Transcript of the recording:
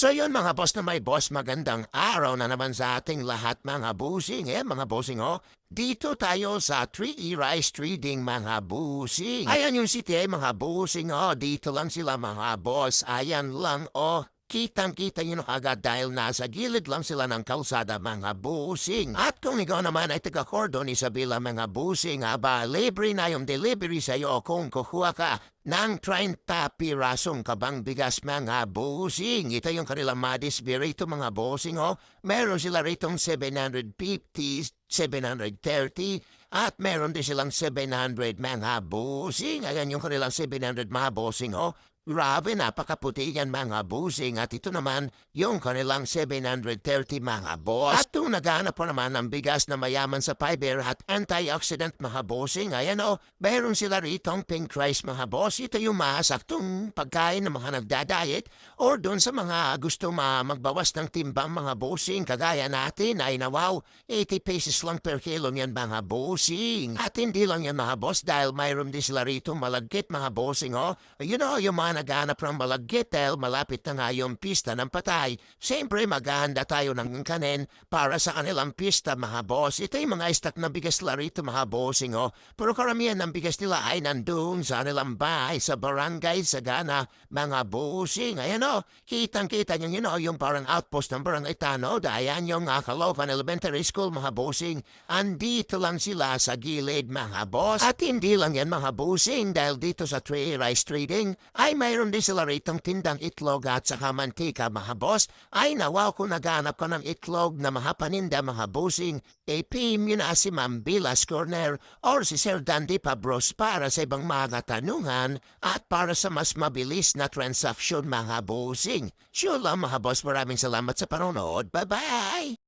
So yun mga boss na may boss, magandang araw na naman sa ating lahat mga busing. Mga busing dito tayo sa 3E Rice Trading mga busing. Ayan yung city mga busing dito lang sila mga boss. Ayan lang kitang-kita yun agad dahil nasa gilid lang sila ng kalsada mga busing. At kung ikaw naman ay taga-Cordon Isabela mga busing, libre na yung delivery sa'yo kung kukuha ka ng 30 pirasong kabang bigas mga busing. Ito yung kanilang madisplay rito mga busing Meron sila ritong 750, 730, at meron din silang 700 mga busing. Ayan yung kanilang 700 mga busing Grabe, napakaputi yan mga busing. At ito naman yung kanilang 730 mga boss. At kung naghanap po naman ng bigas na mayaman sa fiber at antioxidant mga busing, ayan meron sila ritong pink rice mga boss. Ito yung masaktong pagkain ng mga nagda-diet or doon sa mga gusto magbawas ng timbang mga busing. Kagaya natin ay 80 pesos lang per kilo yan mga busing. At hindi lang yan mga boss dahil mayroon din sila ritong malagkit mga busing yung mga naghanap ng malagkit dahil malapit na nga yung pista ng patay. Siyempre maghahanda tayo ng kanin para sa kanilang pista mga boss. Ito yung mga stock na bigas nila rito mga bossing Pero karamihan ng bigas nila ay nandun sa kanilang bahay sa barangay Sagana mga bossing. Ayan kitang-kita nyo yung parang outpost ng barangay Tanod. Ayan yung Caloocan Elementary School mga bossing. Andito lang sila sa gilid mga boss. At hindi lang yan mga bossing dahil dito sa 3 Rice Trading ay mayroon din sila ritong tindang itlog at saka mantika mga boss. Ay nawaw kung naghanap ka ng itlog na mahapaninda mga bossing. PM yun na si Ma'am Bilas Corner or si Sir Dandy Pabros para sa ibang mga tanungan at para sa mas mabilis na transaksyon mga bossing. Sure lang mga boss, maraming salamat sa panonood. Bye-bye!